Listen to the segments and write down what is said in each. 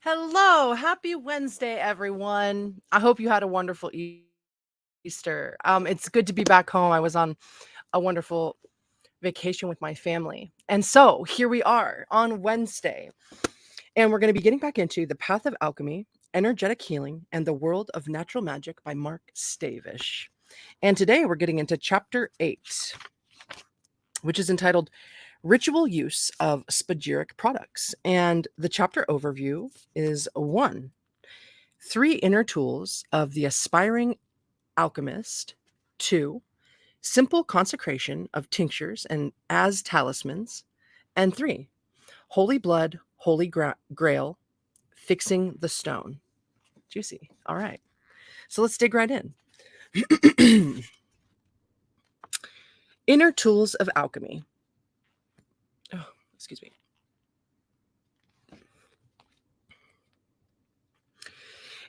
Hello, happy Wednesday, everyone. I hope you had a wonderful Easter. It's good to be back home. I was on a wonderful vacation with my family. And so here we are on Wednesday, and we're going to be getting back into The Path of Alchemy, Energetic Healing, and the World of Natural Magic by Mark Stavish. And today we're getting into Chapter 8, which is entitled Ritual Use of Spagyric Products. And the chapter overview is 1. 3 inner tools of the aspiring alchemist. 2. Simple consecration of tinctures and as talismans. And 3. Holy blood, holy grail, fixing the stone. Juicy. All right. So let's dig right in. Inner tools of alchemy. Oh, excuse me.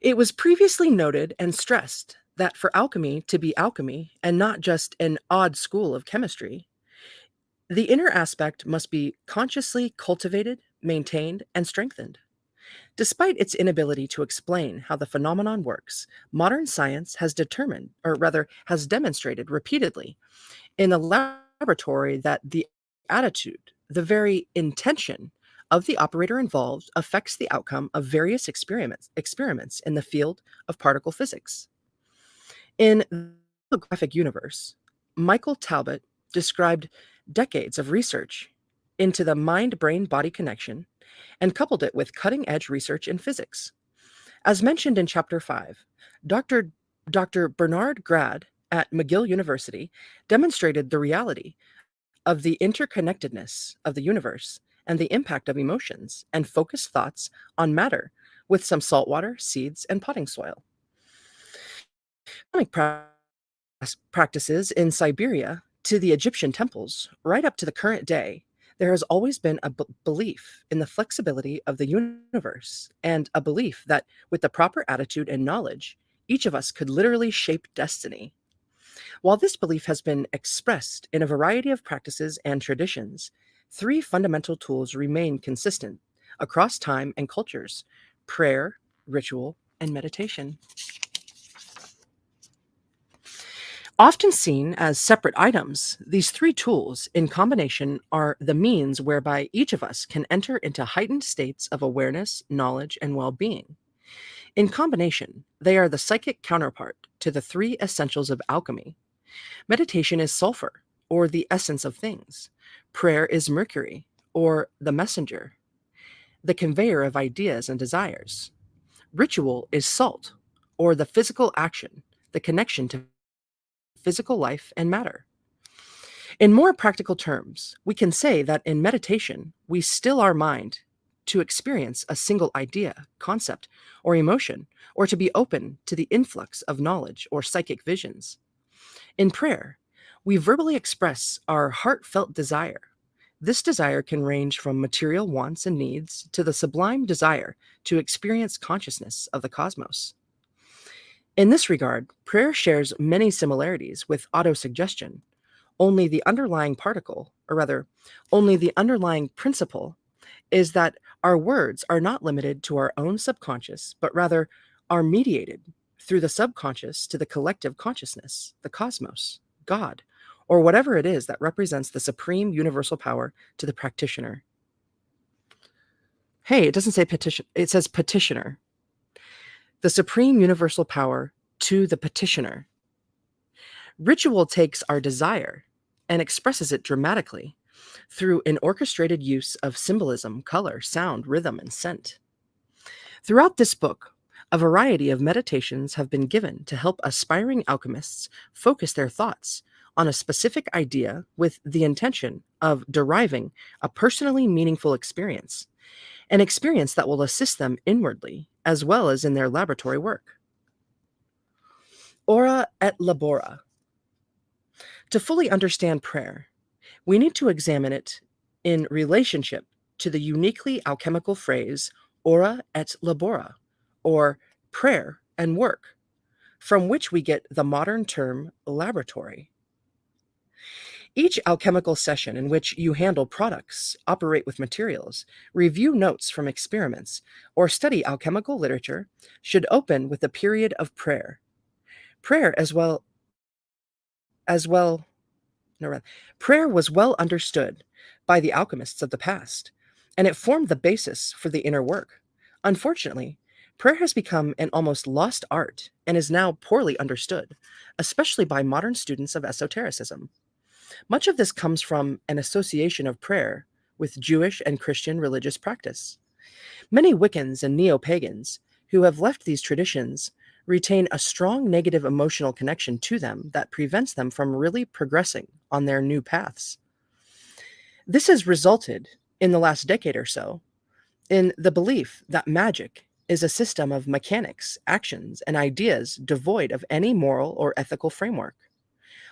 It was previously noted and stressed that for alchemy to be alchemy and not just an odd school of chemistry, the inner aspect must be consciously cultivated, maintained, and strengthened. Despite its inability to explain how the phenomenon works, modern science has determined, or rather, has demonstrated repeatedly in the laboratory that the attitude, the very intention of the operator involved affects the outcome of various experiments in the field of particle physics. In the holographic universe, Michael Talbot described decades of research into the mind-brain-body connection and coupled it with cutting-edge research in physics. As mentioned in Chapter 5, Dr. Bernard Grad at McGill University demonstrated the reality of the interconnectedness of the universe and the impact of emotions and focused thoughts on matter with some saltwater, seeds, and potting soil. Practices in Siberia to the Egyptian temples, right up to the current day, there has always been a belief in the flexibility of the universe and a belief that with the proper attitude and knowledge, each of us could literally shape destiny. While this belief has been expressed in a variety of practices and traditions, 3 fundamental tools remain consistent across time and cultures: prayer, ritual, and meditation. Often seen as separate items, these 3 tools in combination are the means whereby each of us can enter into heightened states of awareness, knowledge, and well-being. In combination, they are the psychic counterpart to the 3 essentials of alchemy. Meditation is sulfur, or the essence of things. Prayer is mercury, or the messenger, the conveyor of ideas and desires. Ritual is salt, or the physical action, the connection to physical life and matter. In more practical terms, we can say that in meditation, we still our mind to experience a single idea, concept, or emotion, or to be open to the influx of knowledge or psychic visions. In prayer, we verbally express our heartfelt desire. This desire can range from material wants and needs to the sublime desire to experience consciousness of the cosmos. In this regard, prayer shares many similarities with autosuggestion. Only the underlying particle, or rather, only the underlying principle, is that our words are not limited to our own subconscious, but rather are mediated through the subconscious to the collective consciousness, the cosmos, God, or whatever it is that represents the supreme universal power to the practitioner. Hey, it doesn't say petition, it says petitioner. The supreme universal power to the petitioner. Ritual takes our desire and expresses it dramatically through an orchestrated use of symbolism, color, sound, rhythm, and scent. Throughout this book, a variety of meditations have been given to help aspiring alchemists focus their thoughts on a specific idea with the intention of deriving a personally meaningful experience, an experience that will assist them inwardly as well as in their laboratory work. Ora et labora. To fully understand prayer, we need to examine it in relationship to the uniquely alchemical phrase ora et labora, or prayer and work, from which we get the modern term laboratory. Each alchemical session in which you handle products, operate with materials, review notes from experiments, or study alchemical literature should open with a period of prayer. Prayer as well no, rather, prayer was well understood by the alchemists of the past, and it formed the basis for the inner work. Unfortunately, prayer has become an almost lost art and is now poorly understood, especially by modern students of esotericism. Much of this comes from an association of prayer with Jewish and Christian religious practice. Many Wiccans and neo pagans who have left these traditions retain a strong negative emotional connection to them that prevents them from really progressing on their new paths. This has resulted, in the last decade or so, in the belief that magic is a system of mechanics, actions, and ideas devoid of any moral or ethical framework.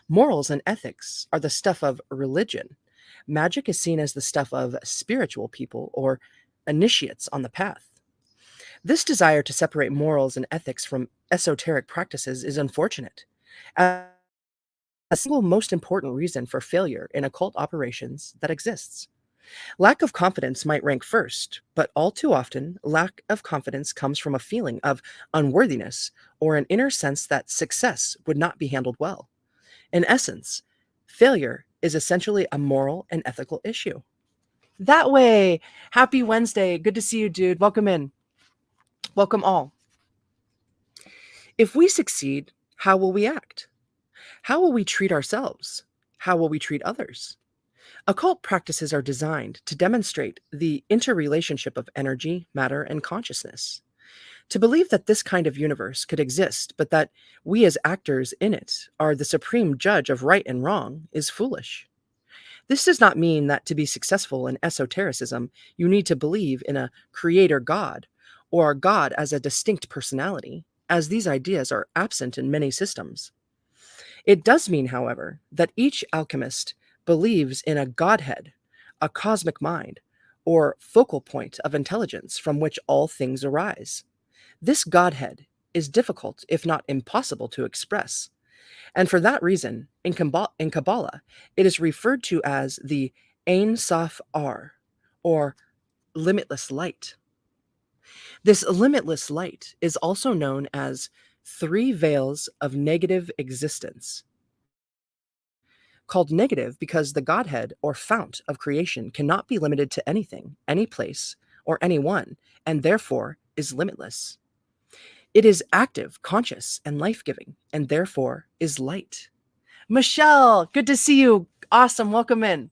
Morals and ethics are the stuff of religion. Magic is seen as the stuff of spiritual people or initiates on the path. This desire to separate morals and ethics from esoteric practices is unfortunate, as a single most important reason for failure in occult operations that exists. Lack of confidence might rank first, but all too often, lack of confidence comes from a feeling of unworthiness or an inner sense that success would not be handled well. In essence, failure is essentially a moral and ethical issue. That way, happy Wednesday. Good to see you, dude. Welcome in. Welcome all. If we succeed, how will we act? How will we treat ourselves? How will we treat others? Occult practices are designed to demonstrate the interrelationship of energy, matter, and consciousness. To believe that this kind of universe could exist, but that we as actors in it are the supreme judge of right and wrong, is foolish. This does not mean that to be successful in esotericism, you need to believe in a creator God or God as a distinct personality, as these ideas are absent in many systems. It does mean, however, that each alchemist believes in a Godhead, a cosmic mind, or focal point of intelligence from which all things arise. This Godhead is difficult, if not impossible, to express. And for that reason, in Kabbalah, it is referred to as the Ein Sof Ar, or limitless light. This limitless light is also known as three veils of negative existence. Called negative because the Godhead or fount of creation cannot be limited to anything, any place, or anyone, and therefore is limitless. It is active, conscious, and life-giving, and therefore is light. Michelle, good to see you. Awesome. Welcome in.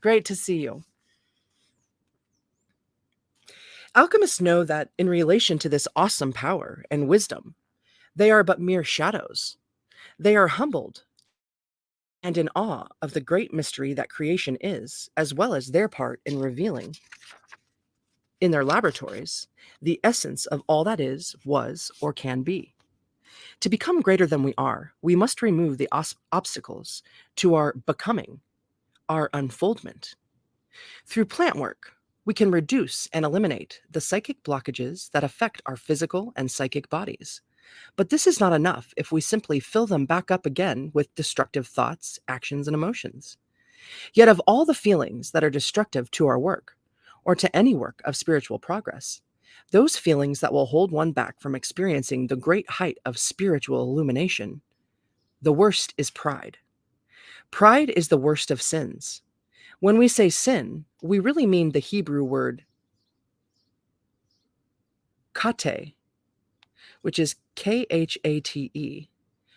Great to see you. Alchemists know that in relation to this awesome power and wisdom, they are but mere shadows. They are humbled and in awe of the great mystery that creation is, as well as their part in revealing, in their laboratories, the essence of all that is, was, or can be. To become greater than we are, we must remove the obstacles to our becoming, our unfoldment. Through plant work, we can reduce and eliminate the psychic blockages that affect our physical and psychic bodies. But this is not enough if we simply fill them back up again with destructive thoughts, actions, and emotions. Yet, of all the feelings that are destructive to our work, or to any work of spiritual progress, those feelings that will hold one back from experiencing the great height of spiritual illumination, the worst is pride. Pride is the worst of sins. When we say sin, we really mean the Hebrew word kate, which is khate,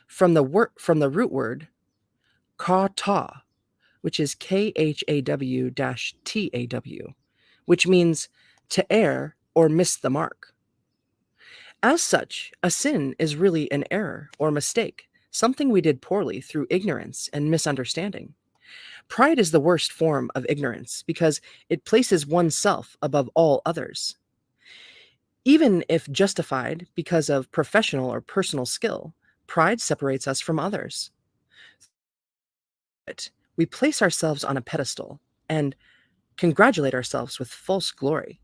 from the root word kata, which is khaw-taw, which means to err or miss the mark. As such, a sin is really an error or mistake, something we did poorly through ignorance and misunderstanding. Pride is the worst form of ignorance because it places oneself above all others. Even if justified because of professional or personal skill, pride separates us from others. We place ourselves on a pedestal and congratulate ourselves with false glory.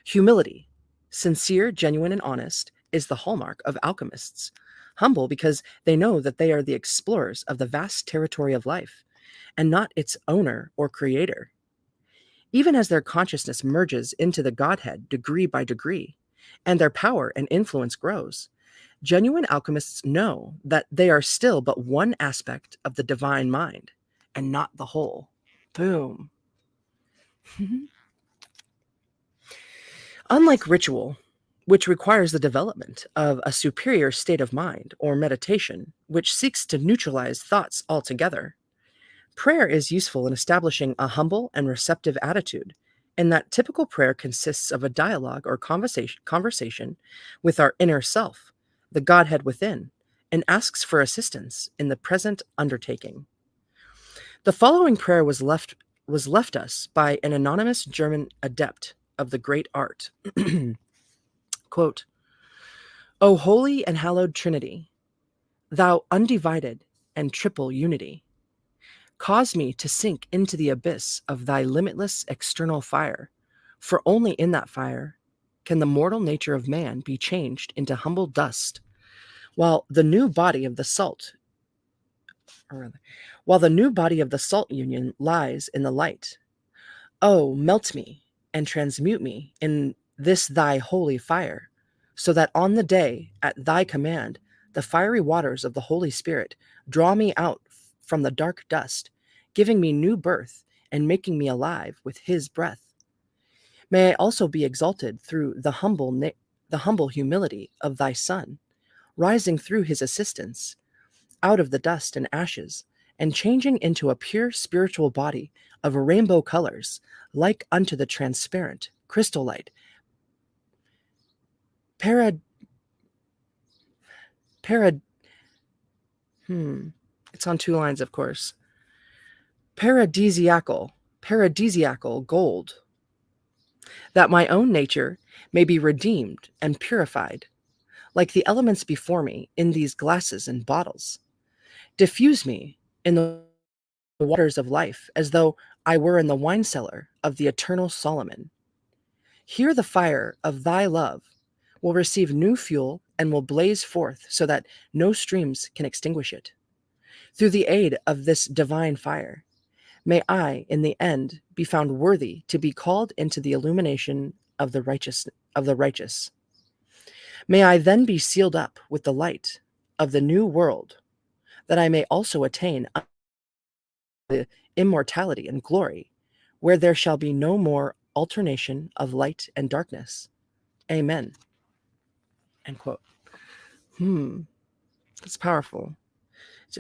Humility, sincere, genuine, and honest, is the hallmark of alchemists. Humble because they know that they are the explorers of the vast territory of life. and not its owner or creator. Even as their consciousness merges into the Godhead degree by degree, and their power and influence grows, genuine alchemists know that they are still but one aspect of the divine mind, and not the whole. Boom. Unlike ritual, which requires the development of a superior state of mind, or meditation, which seeks to neutralize thoughts altogether, prayer is useful in establishing a humble and receptive attitude, in that typical prayer consists of a dialogue or conversation with our inner self, the Godhead within, and asks for assistance in the present undertaking. The following prayer was left us by an anonymous German adept of the great art. Quote, O holy and hallowed Trinity, thou undivided and triple unity, cause me to sink into the abyss of thy limitless external fire, for only in that fire can the mortal nature of man be changed into humble dust, while the new body of the salt, union lies in the light. Oh, melt me and transmute me in this thy holy fire, so that on the day, at thy command, the fiery waters of the Holy Spirit draw me out from the dark dust, giving me new birth and making me alive with his breath. May I also be exalted through the humble humility of thy Son, rising through his assistance out of the dust and ashes, and changing into a pure spiritual body of rainbow colors, like unto the transparent crystal light. It's on two lines, of course. Paradisiacal gold, that my own nature may be redeemed and purified, like the elements before me in these glasses and bottles. Diffuse me in the waters of life, as though I were in the wine cellar of the eternal Solomon. Here the fire of thy love will receive new fuel and will blaze forth so that no streams can extinguish it. Through the aid of this divine fire, may I, in the end, be found worthy to be called into the illumination of the righteous. May I then be sealed up with the light of the new world, that I may also attain the immortality and glory, where there shall be no more alternation of light and darkness. Amen. End quote. It's powerful. It's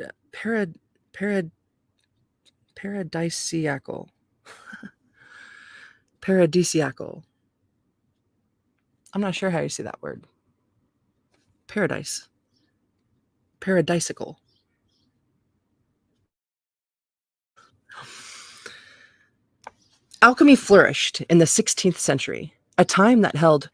paradisiacal. Paradisiacal. I'm not sure how you say that word. Paradise. Paradisical. Alchemy flourished in the 16th century, a time that held,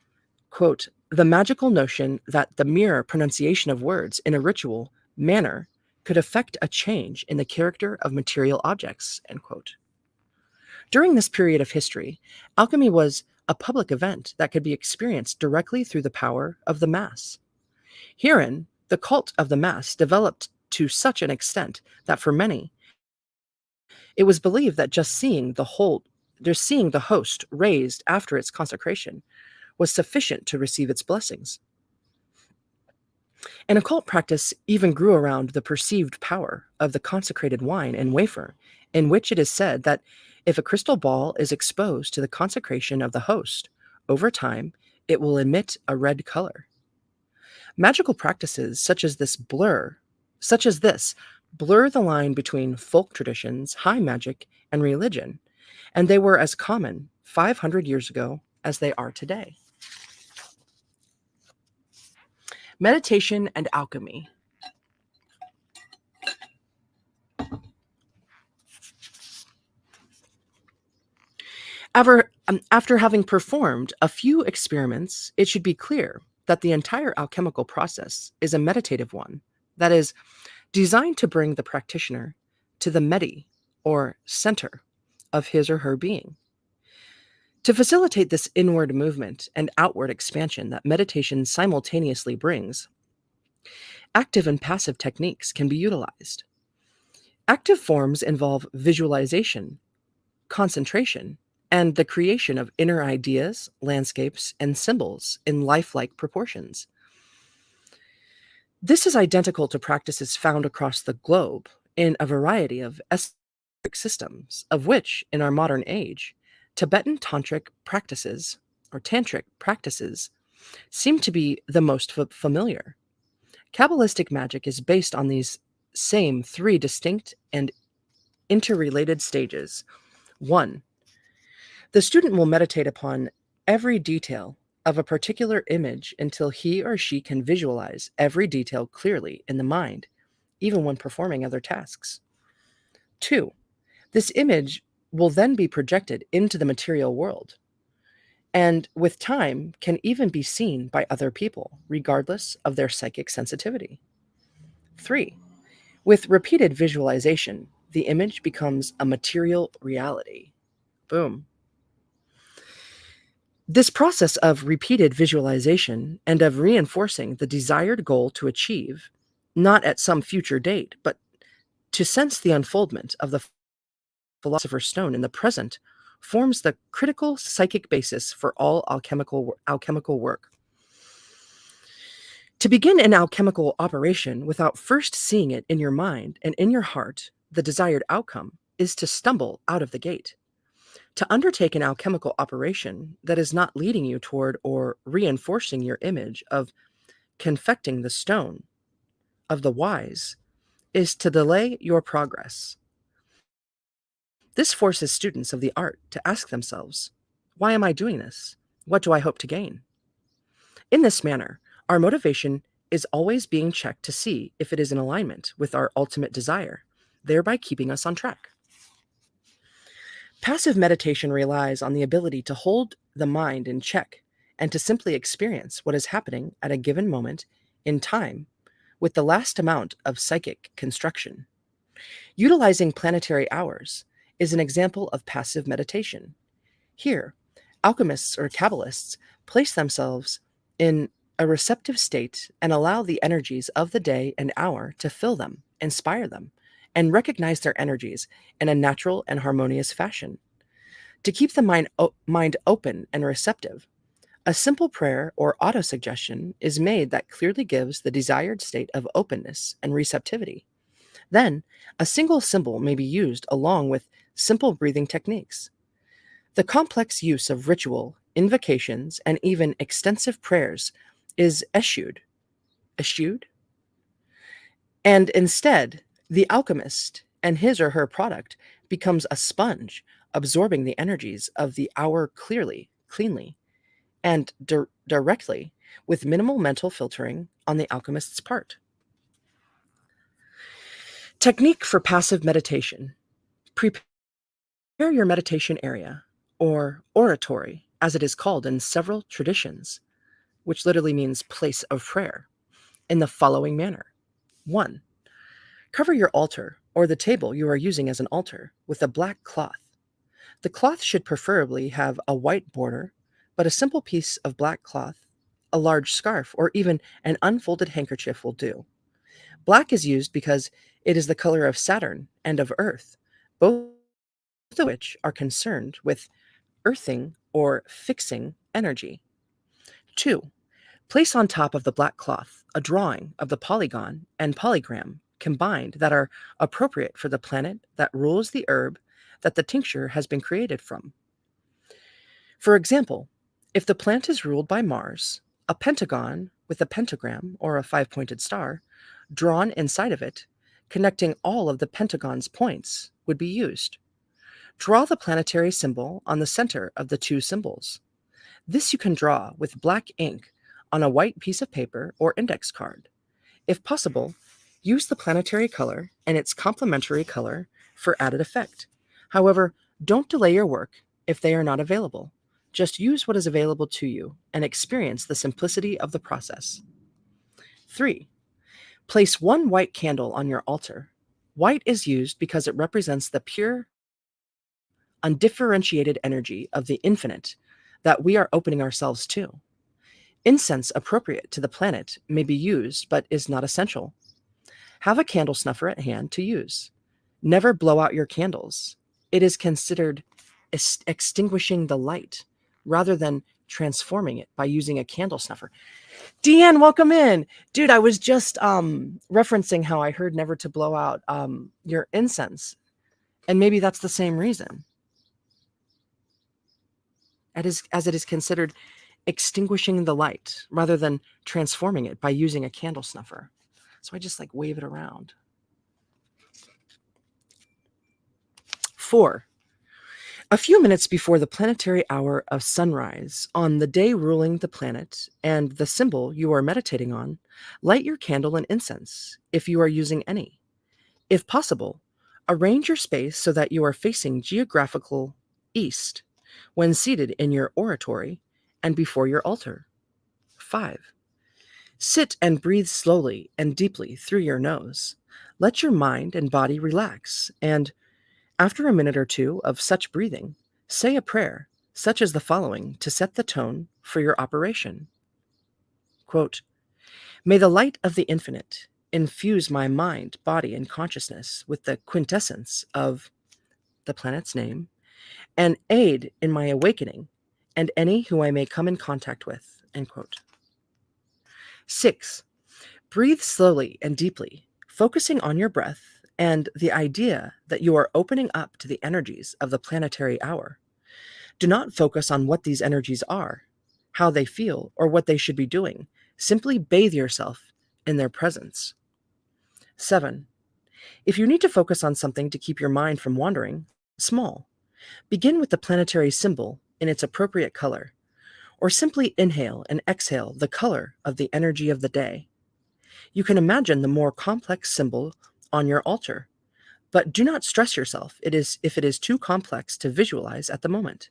quote, the magical notion that the mere pronunciation of words in a ritual manner could affect a change in the character of material objects, end quote. During this period of history, alchemy was a public event that could be experienced directly through the power of the mass. Herein, the cult of the mass developed to such an extent that for many, it was believed that just seeing the host raised after its consecration was sufficient to receive its blessings. An occult practice even grew around the perceived power of the consecrated wine and wafer, in which it is said that if a crystal ball is exposed to the consecration of the host, over time it will emit a red color. Magical practices such as this blur the line between folk traditions, high magic, and religion, and they were as common 500 years ago as they are today. Meditation and alchemy. After having performed a few experiments, it should be clear that the entire alchemical process is a meditative one, that is, designed to bring the practitioner to the medi, or center, of his or her being. To facilitate this inward movement and outward expansion that meditation simultaneously brings, active and passive techniques can be utilized. Active forms involve visualization, concentration, and the creation of inner ideas, landscapes, and symbols in lifelike proportions. This is identical to practices found across the globe in a variety of esoteric systems, of which, in our modern age, Tibetan tantric practices seem to be the most familiar. Kabbalistic magic is based on these same three distinct and interrelated stages. 1. The student will meditate upon every detail of a particular image until he or she can visualize every detail clearly in the mind, even when performing other tasks. 2. This image will then be projected into the material world, and with time can even be seen by other people, regardless of their psychic sensitivity. 3. With repeated visualization, the image becomes a material reality. Boom. This process of repeated visualization and of reinforcing the desired goal to achieve, not at some future date, but to sense the unfoldment of the philosopher's stone in the present, forms the critical psychic basis for all alchemical work. To begin an alchemical operation without first seeing it in your mind and in your heart, the desired outcome, is to stumble out of the gate. To undertake an alchemical operation that is not leading you toward or reinforcing your image of confecting the stone of the wise is to delay your progress. This forces students of the art to ask themselves, why am I doing this? What do I hope to gain? In this manner, our motivation is always being checked to see if it is in alignment with our ultimate desire, thereby keeping us on track. Passive meditation relies on the ability to hold the mind in check and to simply experience what is happening at a given moment in time with the last amount of psychic construction. Utilizing planetary hours is an example of passive meditation. Here, alchemists or Kabbalists place themselves in a receptive state and allow the energies of the day and hour to fill them, inspire them, and recognize their energies in a natural and harmonious fashion. To keep the mind open and receptive, a simple prayer or autosuggestion is made that clearly gives the desired state of openness and receptivity. Then, a single symbol may be used along with simple breathing techniques. The complex use of ritual, invocations, and even extensive prayers is eschewed, and instead, the alchemist and his or her product becomes a sponge, absorbing the energies of the hour cleanly, and directly, with minimal mental filtering on the alchemist's part. Technique for passive meditation. Prepare your meditation area, or oratory, as it is called in several traditions, which literally means place of prayer, in the following manner. 1. Cover your altar, or the table you are using as an altar, with a black cloth. The cloth should preferably have a white border, but a simple piece of black cloth, a large scarf, or even an unfolded handkerchief will do. Black is used because it is the color of Saturn and of Earth, both of which are concerned with earthing or fixing energy. 2. Place on top of the black cloth a drawing of the polygon and polygram combined that are appropriate for the planet that rules the herb that the tincture has been created from. For example, if the plant is ruled by Mars, a pentagon with a pentagram or a five-pointed star drawn inside of it, connecting all of the pentagon's points, would be used. Draw the planetary symbol on the center of the two symbols. This you can draw with black ink on a white piece of paper or index card. If possible, use the planetary color and its complementary color for added effect. However, don't delay your work if they are not available. Just use what is available to you and experience the simplicity of the process. 3. Place one white candle on your altar. White is used because it represents the pure, undifferentiated energy of the infinite that we are opening ourselves to. Incense appropriate to the planet may be used, but is not essential. Have a candle snuffer at hand to use. Never blow out your candles. It is considered extinguishing the light rather than transforming it by using a candle snuffer. Deanne, welcome in. Dude, I was just referencing how I heard never to blow out your incense. And maybe that's the same reason. As it is considered extinguishing the light rather than transforming it by using a candle snuffer. So I just like wave it around. 4. A few minutes before the planetary hour of sunrise, on the day ruling the planet and the symbol you are meditating on, light your candle and incense, if you are using any. If possible, arrange your space so that you are facing geographical east when seated in your oratory and before your altar. 5. Sit and breathe slowly and deeply through your nose. Let your mind and body relax, and after a minute or two of such breathing, say a prayer, such as the following, to set the tone for your operation. Quote, "May the light of the infinite infuse my mind, body, and consciousness with the quintessence of the planet's name, and aid in my awakening and any who I may come in contact with." End quote. 6. Breathe slowly and deeply, focusing on your breath and the idea that you are opening up to the energies of the planetary hour. Do not focus on what these energies are, how they feel, or what they should be doing. Simply bathe yourself in their presence. 7. If you need to focus on something to keep your mind from wandering, small. Begin with the planetary symbol in its appropriate color, or simply inhale and exhale the color of the energy of the day. You can imagine the more complex symbol on your altar, but do not stress yourself if it is too complex to visualize at the moment.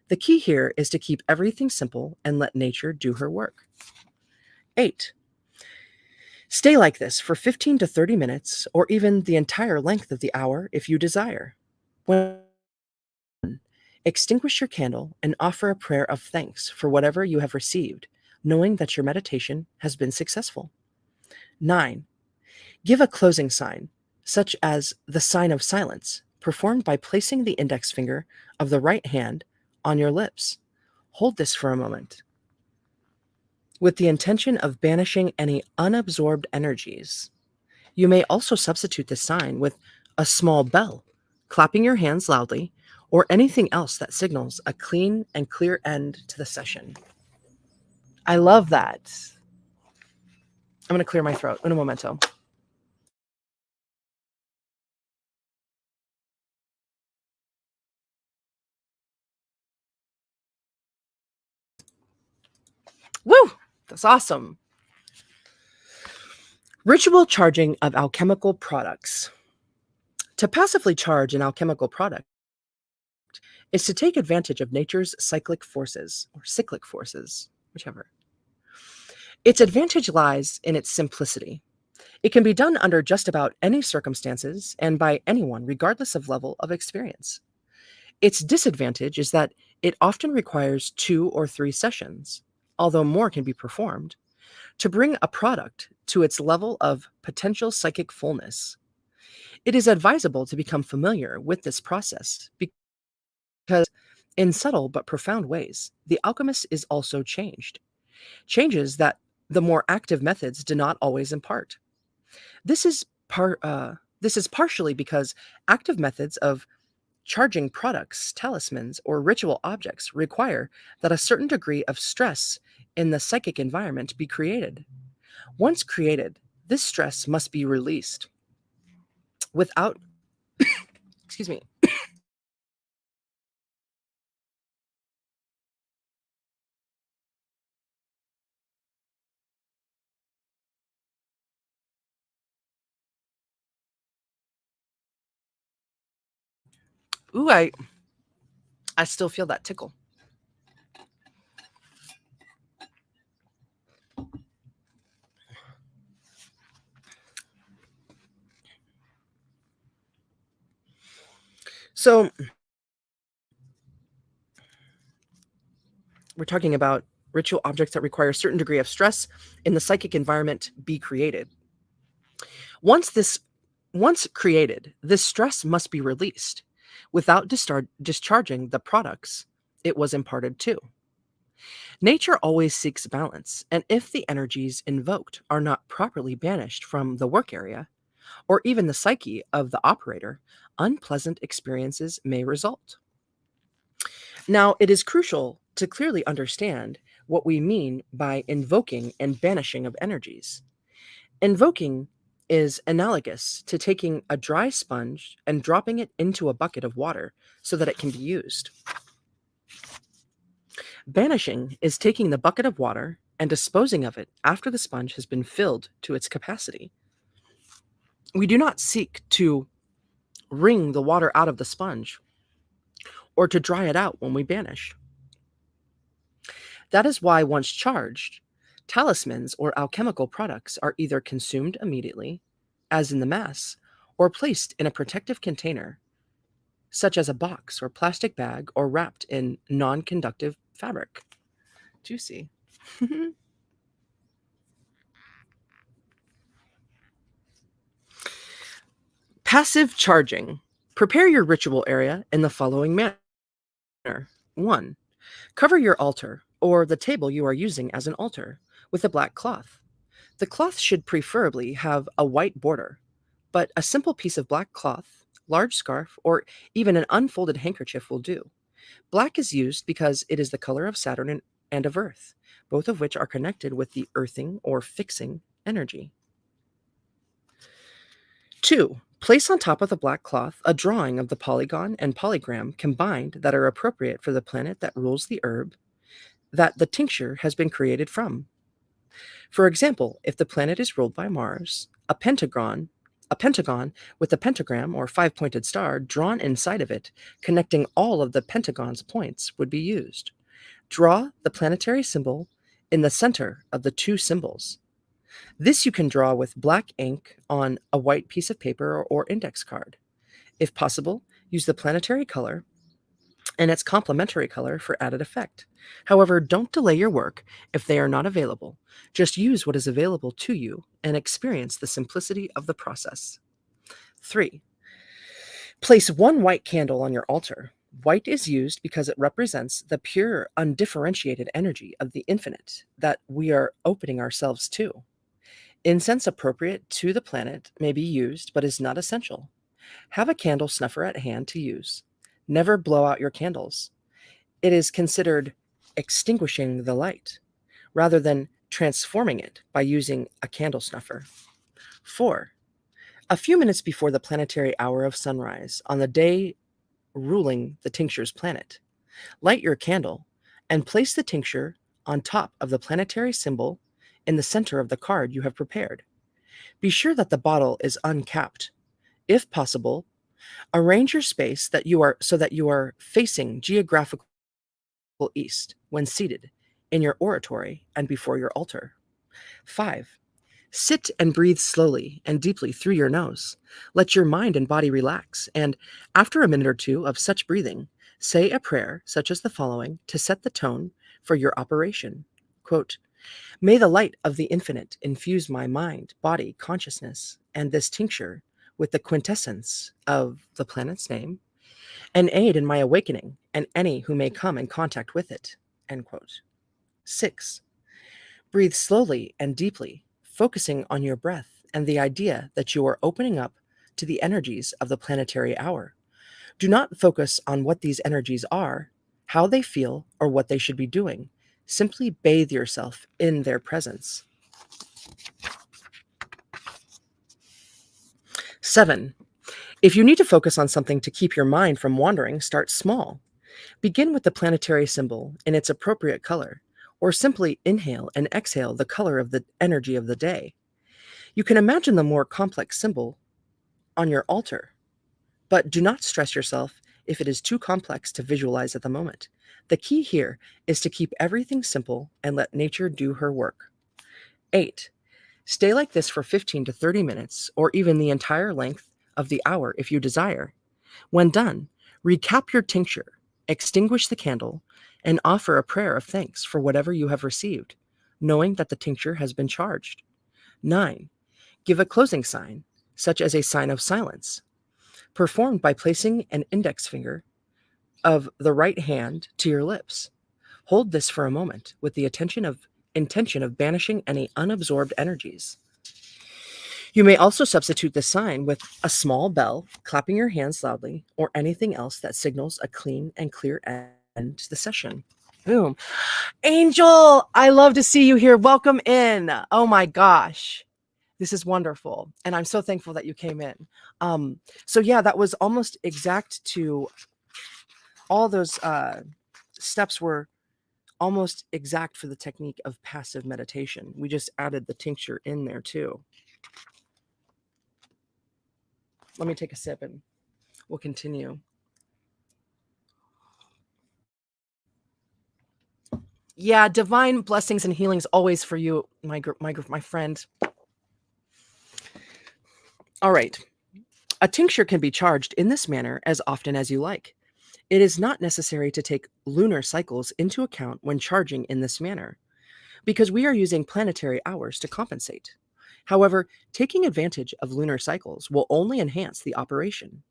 The key here is to keep everything simple and let nature do her work. 8. Stay like this for 15 to 30 minutes, or even the entire length of the hour if you desire. When extinguish your candle and offer a prayer of thanks for whatever you have received, knowing that your meditation has been successful. 9. Give a closing sign, such as the sign of silence, performed by placing the index finger of the right hand on your lips. Hold this for a moment, with the intention of banishing any unabsorbed energies. You may also substitute this sign with a small bell, clapping your hands loudly, or anything else that signals a clean and clear end to the session. I love that. I'm going to clear my throat. Un momento. Woo! That's awesome. Ritual charging of alchemical products. To passively charge an alchemical product is to take advantage of nature's cyclic forces, or cyclic forces, whichever. Its advantage lies in its simplicity. It can be done under just about any circumstances and by anyone, regardless of level of experience. Its disadvantage is that it often requires 2 or 3 sessions, although more can be performed, to bring a product to its level of potential psychic fullness. It is advisable to become familiar with this process because, in subtle but profound ways, the alchemist is also changed. Changes that the more active methods do not always impart. This is partially because active methods of charging products, talismans, or ritual objects require that a certain degree of stress in the psychic environment be created. Once created, this stress must be released. Without, excuse me, ooh, I still feel that tickle. So we're talking about ritual objects that require a certain degree of stress in the psychic environment be created. Once this Once created, this stress must be released without discharging the products it was imparted to. Nature always seeks balance, and if the energies invoked are not properly banished from the work area, or even the psyche of the operator, unpleasant experiences may result. Now, it is crucial to clearly understand what we mean by invoking and banishing of energies. Invoking is analogous to taking a dry sponge and dropping it into a bucket of water so that it can be used. Banishing is taking the bucket of water and disposing of it after the sponge has been filled to its capacity. We do not seek to wring the water out of the sponge or to dry it out when we banish. That is why, once charged, talismans or alchemical products are either consumed immediately, as in the Mass, or placed in a protective container, such as a box or plastic bag, or wrapped in non conductive fabric. Juicy. Passive charging. Prepare your ritual area in the following manner. 1. Cover your altar, or the table you are using as an altar, with a black cloth. The cloth should preferably have a white border, but a simple piece of black cloth, large scarf, or even an unfolded handkerchief will do. Black is used because it is the color of Saturn and of Earth, both of which are connected with the earthing or fixing energy. 2. Place on top of the black cloth a drawing of the polygon and polygram combined that are appropriate for the planet that rules the herb that the tincture has been created from. For example, if the planet is ruled by Mars, a pentagon with a pentagram or five-pointed star drawn inside of it, connecting all of the pentagon's points, would be used. Draw the planetary symbol in the center of the two symbols. This you can draw with black ink on a white piece of paper or index card. If possible, use the planetary color and its complementary color for added effect. However, don't delay your work if they are not available. Just use what is available to you and experience the simplicity of the process. 3. Place one white candle on your altar. White is used because it represents the pure, undifferentiated energy of the infinite that we are opening ourselves to. Incense appropriate to the planet may be used, but is not essential. Have a candle snuffer at hand to use. Never blow out your candles. It is considered extinguishing the light, rather than transforming it by using a candle snuffer. 4. A few minutes before the planetary hour of sunrise, on the day ruling the tincture's planet, light your candle and place the tincture on top of the planetary symbol in the center of the card you have prepared. Be sure that the bottle is uncapped. If possible, arrange your space so that you are facing geographical east when seated in your oratory and before your altar. 5. Sit and breathe slowly and deeply through your nose. Let your mind and body relax, and after a minute or two of such breathing, say a prayer such as the following to set the tone for your operation. Quote, "May the light of the infinite infuse my mind, body, consciousness, and this tincture with the quintessence of the planet's name, and aid in my awakening and any who may come in contact with it." End quote. 6. Breathe slowly and deeply, focusing on your breath and the idea that you are opening up to the energies of the planetary hour. Do not focus on what these energies are, how they feel, or what they should be doing. Simply bathe yourself in their presence. 7. If you need to focus on something to keep your mind from wandering, start small. Begin with the planetary symbol in its appropriate color, or simply inhale and exhale the color of the energy of the day. You can imagine the more complex symbol on your altar, but do not stress yourself if it is too complex to visualize at the moment. The key here is to keep everything simple and let nature do her work. 8. Stay like this for 15 to 30 minutes, or even the entire length of the hour if you desire. When done, recap your tincture, extinguish the candle, and offer a prayer of thanks for whatever you have received, knowing that the tincture has been charged. 9. Give a closing sign, such as a sign of silence, performed by placing an index finger of the right hand to your lips. Hold this for a moment with the intention of banishing any unabsorbed energies. You may also substitute the sign with a small bell, clapping your hands loudly, or anything else that signals a clean and clear end to the session. Boom. Angel, I love to see you here. Welcome in. Oh my gosh. This is wonderful. And I'm so thankful that you came in. So yeah, that was almost exact to all those steps were almost exact for the technique of passive meditation. We just added the tincture in there too. Let me take a sip and we'll continue. Yeah, divine blessings and healings always for you, my friend. All right. A tincture can be charged in this manner as often as you like. It is not necessary to take lunar cycles into account when charging in this manner, because we are using planetary hours to compensate. However, taking advantage of lunar cycles will only enhance the operation.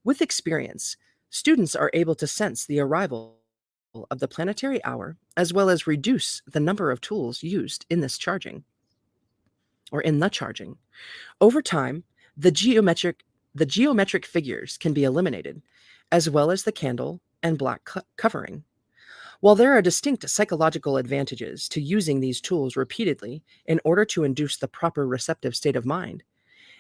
With experience, students are able to sense the arrival of the planetary hour as well as reduce the number of tools used in this charging or in the charging. Over time, the geometric figures can be eliminated, as well as the candle and black covering. While there are distinct psychological advantages to using these tools repeatedly in order to induce the proper receptive state of mind,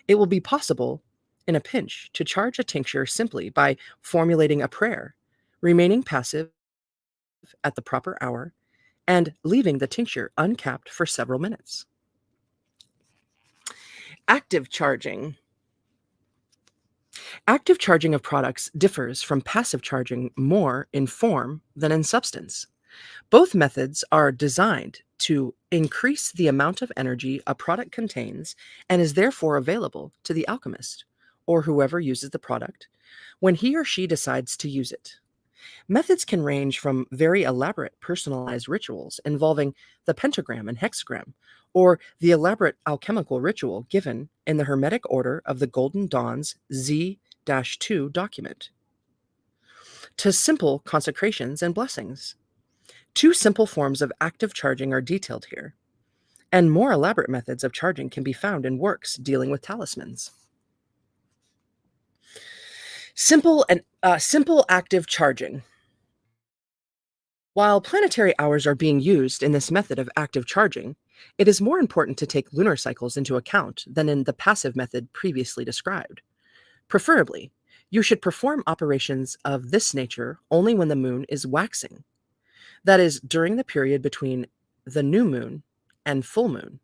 it will be possible, in a pinch, to charge a tincture simply by formulating a prayer, remaining passive at the proper hour, and leaving the tincture uncapped for several minutes. Active charging. Active charging of products differs from passive charging more in form than in substance. Both methods are designed to increase the amount of energy a product contains and is therefore available to the alchemist, or whoever uses the product, when he or she decides to use it. Methods can range from very elaborate personalized rituals involving the pentagram and hexagram, or the elaborate alchemical ritual given in the Hermetic Order of the Golden Dawn's Z-2 document, to simple consecrations and blessings. Two simple forms of active charging are detailed here, and more elaborate methods of charging can be found in works dealing with talismans. Simple active charging. While planetary hours are being used in this method of active charging, it is more important to take lunar cycles into account than in the passive method previously described. Preferably, you should perform operations of this nature only when the moon is waxing. That is, during the period between the new moon and full moon.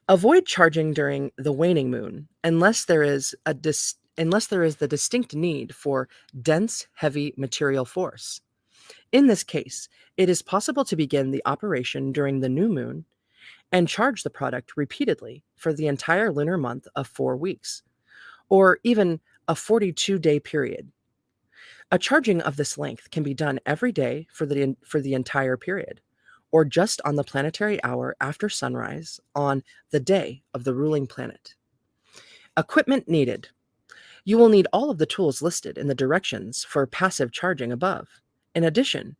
Avoid charging during the waning moon unless there is the distinct need for dense, heavy material force. In this case, it is possible to begin the operation during the new moon and charge the product repeatedly for the entire lunar month of 4 weeks, or even a 42-day period. A charging of this length can be done every day for the entire period, or just on the planetary hour after sunrise on the day of the ruling planet. Equipment needed. You will need all of the tools listed in the directions for passive charging above. In addition,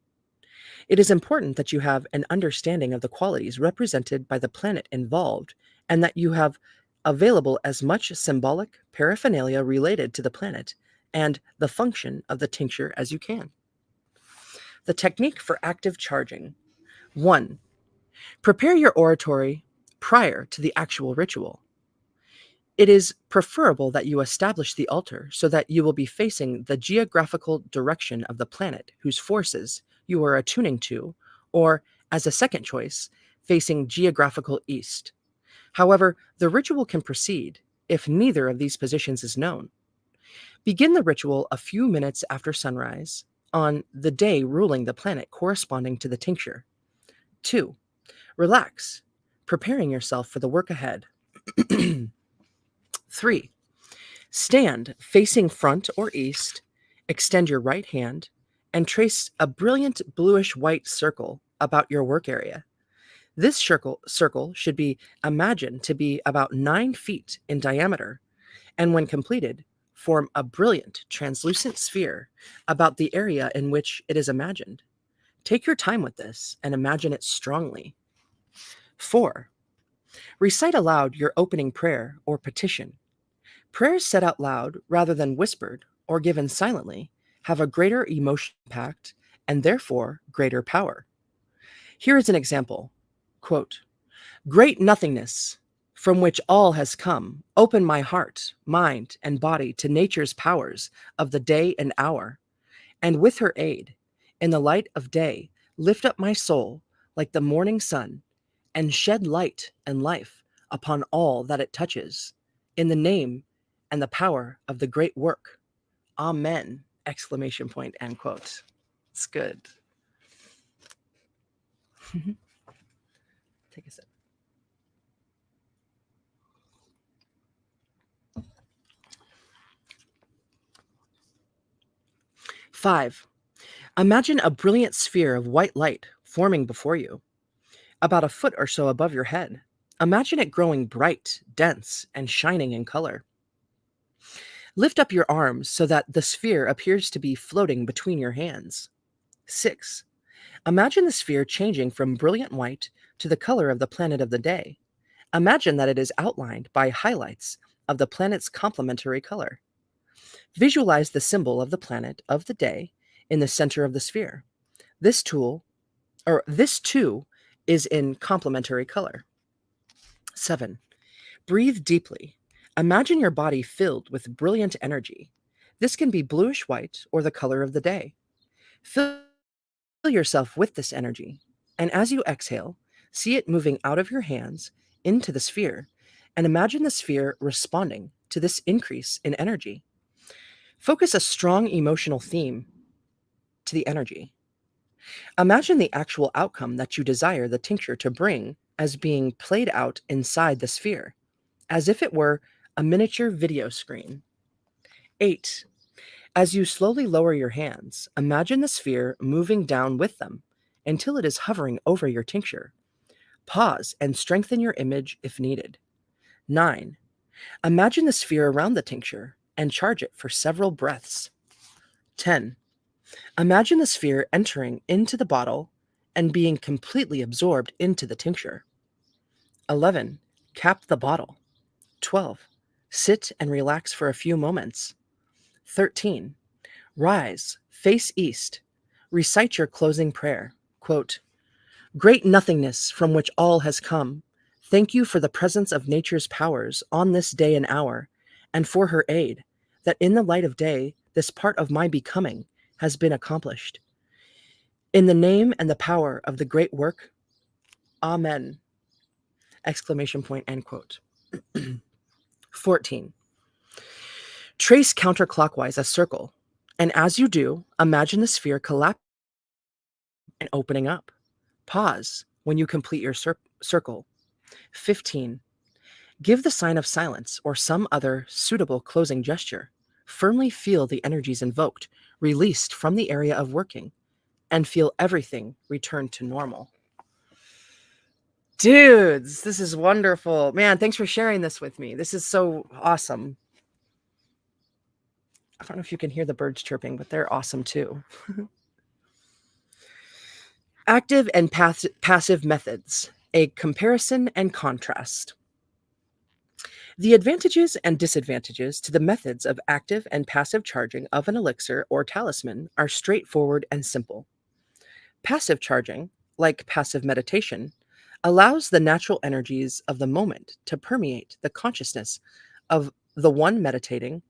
it is important that you have an understanding of the qualities represented by the planet involved and that you have available as much symbolic paraphernalia related to the planet and the function of the tincture as you can. The technique for active charging. 1. Prepare your oratory prior to the actual ritual. It is preferable that you establish the altar so that you will be facing the geographical direction of the planet whose forces you are attuning to, or, as a second choice, facing geographical east. However, the ritual can proceed if neither of these positions is known. Begin the ritual a few minutes after sunrise on the day ruling the planet corresponding to the tincture. 2. Relax, preparing yourself for the work ahead. 3. Stand facing front or east, extend your right hand, and trace a brilliant bluish-white circle about your work area. This circle should be imagined to be about 9 feet in diameter, and when completed, form a brilliant translucent sphere about the area in which it is imagined. Take your time with this and imagine it strongly. 4. Recite aloud your opening prayer or petition. Prayers said out loud rather than whispered or given silently have a greater emotional impact and therefore greater power. Here is an example. Quote, "Great nothingness, from which all has come, open my heart, mind, and body to nature's powers of the day and hour, and with her aid, in the light of day, lift up my soul like the morning sun, and shed light and life upon all that it touches, in the name and the power of the great work. Amen!" Exclamation point, end quote. It's good. Take a sip. 5. Imagine a brilliant sphere of white light forming before you, about a foot or so above your head. Imagine it growing bright, dense, and shining in color. Lift up your arms so that the sphere appears to be floating between your hands. 6. Imagine the sphere changing from brilliant white to the color of the planet of the day. Imagine that it is outlined by highlights of the planet's complementary color. Visualize the symbol of the planet of the day in the center of the sphere. This too is in complementary color. 7. Breathe deeply. Imagine your body filled with brilliant energy. This can be bluish white or the color of the day. Fill yourself with this energy, and as you exhale, see it moving out of your hands into the sphere, and imagine the sphere responding to this increase in energy. Focus a strong emotional theme to the energy. Imagine the actual outcome that you desire the tincture to bring as being played out inside the sphere, as if it were a miniature video screen. 8. As you slowly lower your hands, imagine the sphere moving down with them until it is hovering over your tincture. Pause and strengthen your image if needed. 9. Imagine the sphere around the tincture and charge it for several breaths. 10. Imagine the sphere entering into the bottle and being completely absorbed into the tincture. 11. Cap the bottle. 12. Sit and relax for a few moments. 13. Rise, face east. Recite your closing prayer. Quote, "Great nothingness from which all has come, thank you for the presence of nature's powers on this day and hour, and for her aid, that in the light of day, this part of my becoming has been accomplished. In the name and the power of the great work, Amen!" Exclamation point, end quote. 14. Trace counterclockwise a circle, and as you do, imagine the sphere collapsing and opening up. Pause when you complete your circle. 15. Give the sign of silence or some other suitable closing gesture. Firmly feel the energies invoked, released from the area of working, and feel everything return to normal. Dudes, this is wonderful. Man, thanks for sharing this with me. This is so awesome. I don't know if you can hear the birds chirping, but they're awesome too. Active and passive methods, a comparison and contrast. The advantages and disadvantages to the methods of active and passive charging of an elixir or talisman are straightforward and simple. Passive charging, like passive meditation, allows the natural energies of the moment to permeate the consciousness of the one meditating,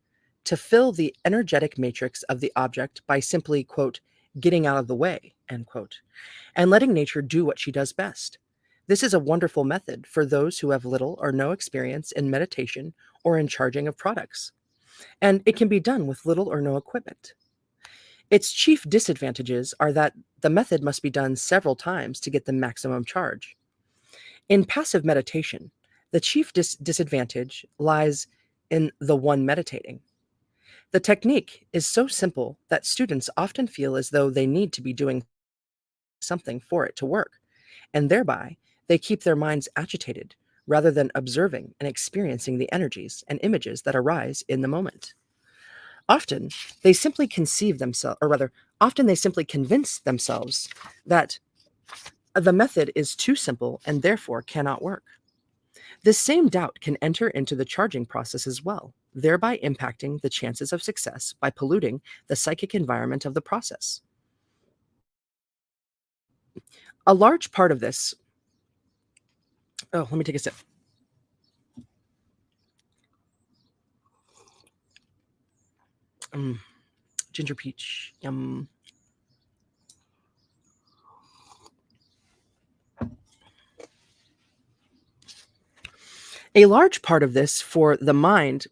to fill the energetic matrix of the object by simply, quote, "getting out of the way," end quote, and letting nature do what she does best. This is a wonderful method for those who have little or no experience in meditation or in charging of products, and it can be done with little or no equipment. Its chief disadvantages are that the method must be done several times to get the maximum charge. In passive meditation, the chief disadvantage lies in the one meditating. The technique is so simple that students often feel as though they need to be doing something for it to work, and thereby They keep their minds agitated rather than observing and experiencing the energies and images that arise in the moment. Often, they simply conceive themselves, or rather, often they simply convince themselves that the method is too simple and therefore cannot work. This same doubt can enter into the charging process as well, thereby impacting the chances of success by polluting the psychic environment of the process. A large part of this, oh, let me take a sip. Mm, ginger peach, yum. A large part of this for the mind,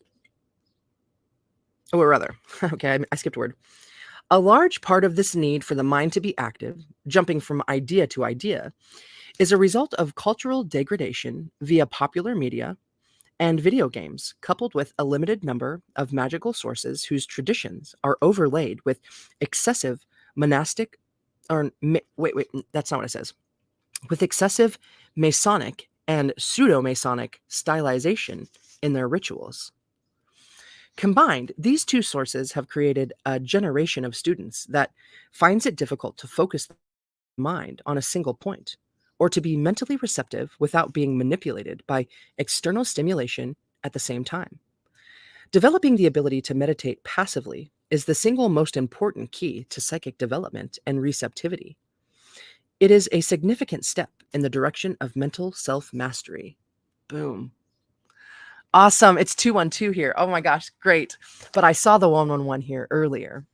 or rather, okay, I skipped a word. A large part of this need for the mind to be active, jumping from idea to idea, is a result of cultural degradation via popular media and video games, coupled with a limited number of magical sources whose traditions are overlaid with excessive monastic, that's not what it says, with excessive Masonic and pseudo Masonic stylization in their rituals. Combined, these two sources have created a generation of students that finds it difficult to focus the mind on a single point or to be mentally receptive without being manipulated by external stimulation at the same time. Developing the ability to meditate passively is the single most important key to psychic development and receptivity. It is a significant step in the direction of mental self mastery. Boom. Awesome. It's 212 here. Oh my gosh, great. But I saw the 111 here earlier.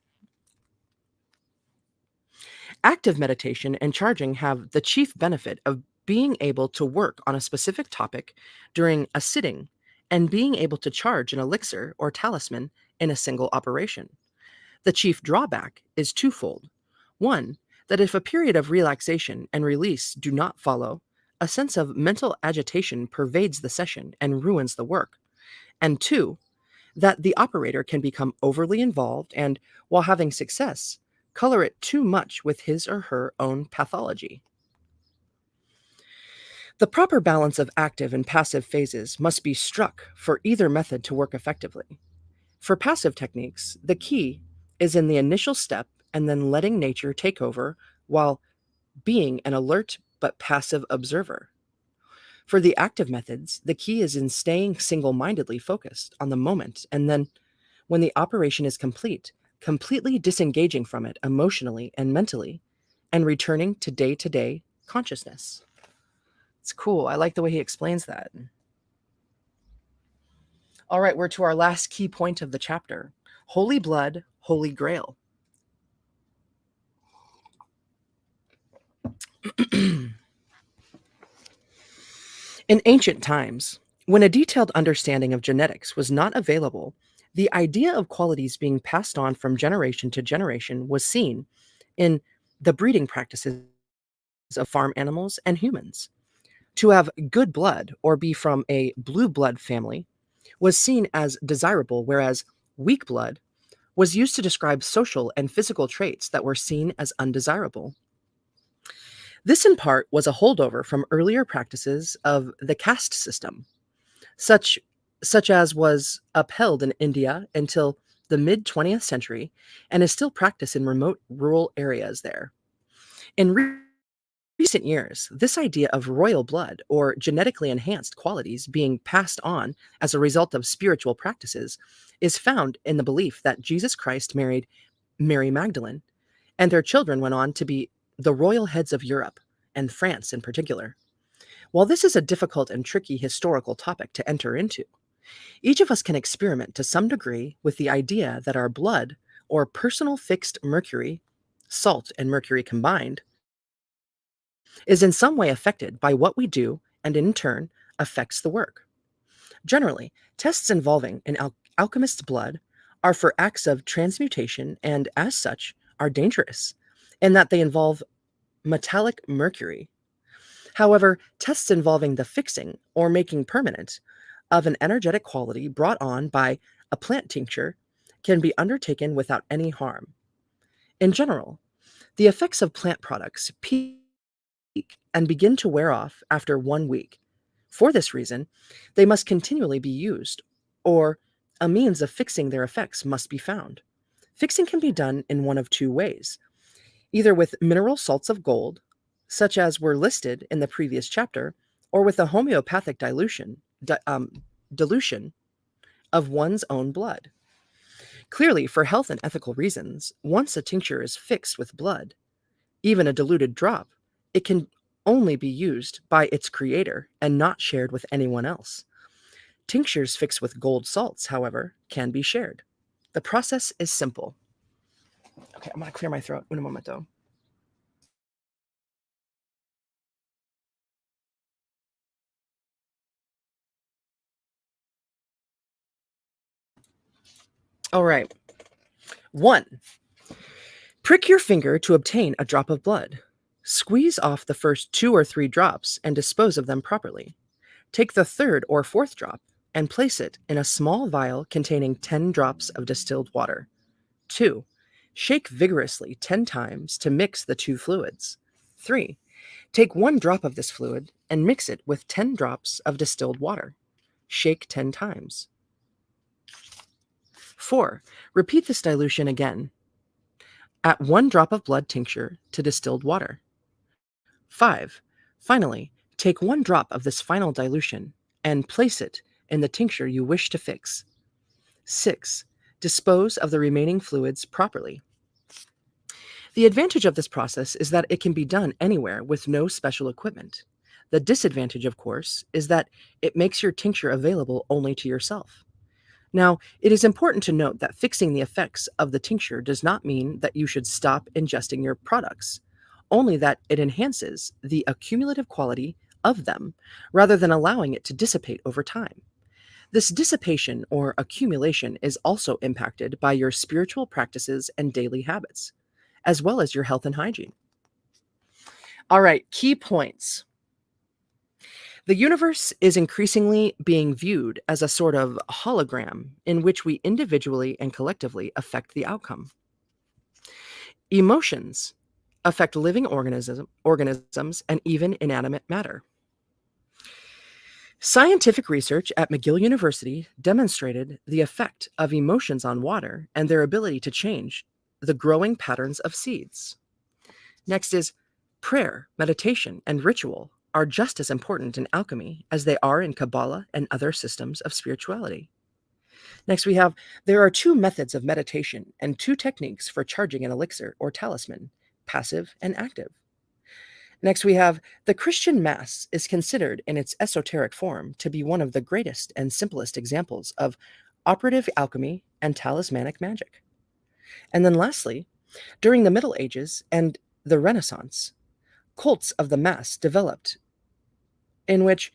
Active meditation and charging have the chief benefit of being able to work on a specific topic during a sitting and being able to charge an elixir or talisman in a single operation. The chief drawback is twofold. One, that if a period of relaxation and release do not follow, a sense of mental agitation pervades the session and ruins the work. And two, that the operator can become overly involved and, while having success, color it too much with his or her own pathology. The proper balance of active and passive phases must be struck for either method to work effectively. For passive techniques, the key is in the initial step and then letting nature take over while being an alert but passive observer. For the active methods, the key is in staying single mindedly focused on the moment and then, when the operation is complete, completely disengaging from it emotionally and mentally and returning to day consciousness. It's cool. I like the way he explains that. All right, we're to our last key point of the chapter: Holy Blood, Holy Grail. In ancient times, when a detailed understanding of genetics was not available, the idea of qualities being passed on from generation to generation was seen in the breeding practices of farm animals and humans. To have good blood or be from a blue blood family was seen as desirable, whereas weak blood was used to describe social and physical traits that were seen as undesirable. This, in part, was a holdover from earlier practices of the caste system, such, such as was upheld in India until the mid 20th century and is still practiced in remote rural areas there. In recent years, this idea of royal blood or genetically enhanced qualities being passed on as a result of spiritual practices is found in the belief that Jesus Christ married Mary Magdalene, and their children went on to be the royal heads of Europe, and France in particular. While this is a difficult and tricky historical topic to enter into, each of us can experiment to some degree with the idea that our blood, or personal fixed mercury, salt and mercury combined, is in some way affected by what we do and in turn affects the work. Generally, tests involving an alchemist's blood are for acts of transmutation and, as such, are dangerous in that they involve metallic mercury. However, tests involving the fixing or making permanent of an energetic quality brought on by a plant tincture can be undertaken without any harm. In general, the effects of plant products and begin to wear off after 1 week. For this reason, they must continually be used, or a means of fixing their effects must be found. Fixing can be done in one of two ways, either with mineral salts of gold, such as were listed in the previous chapter, or with a homeopathic dilution of one's own blood. Clearly, for health and ethical reasons, once a tincture is fixed with blood, even a diluted drop, it can only be used by its creator and not shared with anyone else. Tinctures fixed with gold salts, however, can be shared. The process is simple. Okay, I'm going to clear my throat in a moment, though. All right. 1. Prick your finger to obtain a drop of blood. Squeeze off the first 2 or 3 drops and dispose of them properly. Take the third or fourth drop and place it in a small vial containing 10 drops of distilled water. 2. Shake vigorously 10 times to mix the two fluids. 3. Take 1 drop of this fluid and mix it with 10 drops of distilled water. Shake 10 times. 4. Repeat this dilution again. Add 1 drop of blood tincture to distilled water. 5. Finally, take 1 drop of this final dilution and place it in the tincture you wish to fix. 6. Dispose of the remaining fluids properly. The advantage of this process is that it can be done anywhere with no special equipment. The disadvantage, of course, is that it makes your tincture available only to yourself. Now, it is important to note that fixing the effects of the tincture does not mean that you should stop ingesting your products, only that it enhances the accumulative quality of them rather than allowing it to dissipate over time. This dissipation or accumulation is also impacted by your spiritual practices and daily habits, as well as your health and hygiene. All right, key points. The universe is increasingly being viewed as a sort of hologram in which we individually and collectively affect the outcome. Emotions affect living organisms and even inanimate matter. Scientific research at McGill University demonstrated the effect of emotions on water and their ability to change the growing patterns of seeds. Next is prayer, meditation, and ritual are just as important in alchemy as they are in Kabbalah and other systems of spirituality. Next, we have there are 2 methods of meditation and 2 techniques for charging an elixir or talisman, passive and active. Next, we have the Christian Mass is considered in its esoteric form to be one of the greatest and simplest examples of operative alchemy and talismanic magic. And then lastly, during the Middle Ages and the Renaissance, cults of the Mass developed, in which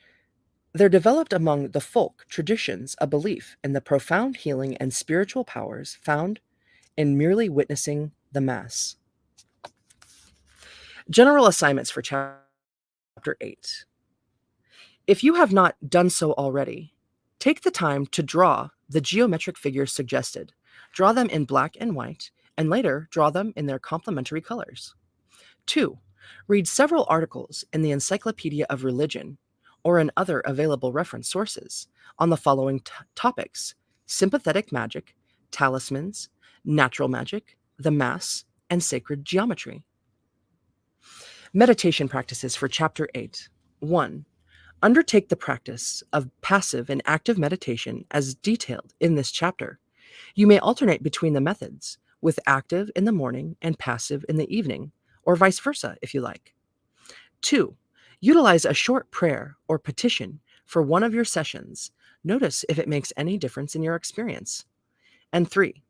there developed among the folk traditions a belief in the profound healing and spiritual powers found in merely witnessing the Mass. General assignments for Chapter 8. If you have not done so already, take the time to draw the geometric figures suggested. Draw them in black and white, and later draw them in their complementary colors. 2. Read several articles in the Encyclopedia of Religion or in other available reference sources on the following topics: sympathetic magic, talismans, natural magic, the Mass, and sacred geometry. Meditation practices for Chapter 8. 1. Undertake the practice of passive and active meditation as detailed in this chapter. You may alternate between the methods, with active in the morning and passive in the evening, or vice versa if you like. 2. Utilize a short prayer or petition for one of your sessions. Notice if it makes any difference in your experience. And 3.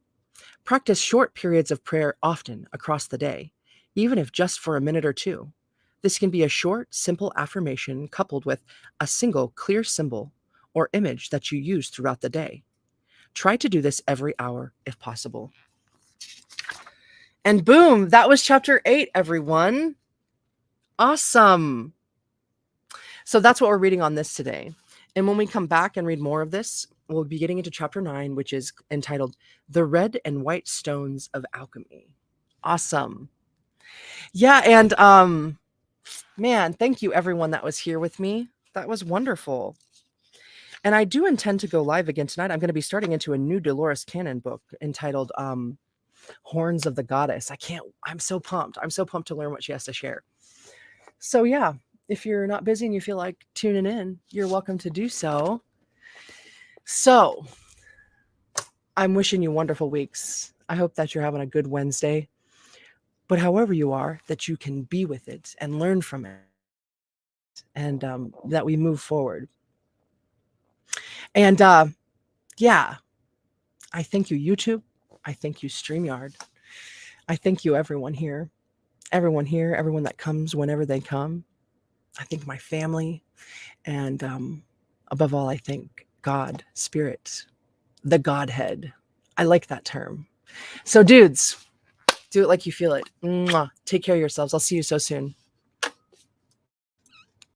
Practice short periods of prayer often across the day, even if just for a minute or 2. This can be a short, simple affirmation coupled with a single clear symbol or image that you use throughout the day. Try to do this every hour if possible. And boom, that was Chapter 8, everyone. Awesome. So that's what we're reading on this today. And when we come back and read more of this, we'll be getting into Chapter 9, which is entitled The Red and White Stones of Alchemy. Awesome. Yeah, and Man, thank you everyone that was here with me. That was wonderful. And I do intend to go live again tonight. I'm going to be starting into a new Dolores Cannon book entitled Horns of the Goddess. I'm so pumped. I'm so pumped to learn what she has to share. So yeah, if you're not busy and you feel like tuning in, you're welcome to do so. So I'm wishing you wonderful weeks. I hope that you're having a good Wednesday. But however you are, that you can be with it and learn from it, and that we move forward. And yeah, I thank you, YouTube. I thank you, StreamYard. I thank you, everyone here, everyone that comes whenever they come. I thank my family. And above all, I thank God, Spirit, the Godhead. I like that term. So, dudes, do it like you feel it. Mwah. Take care of yourselves. I'll see you so soon.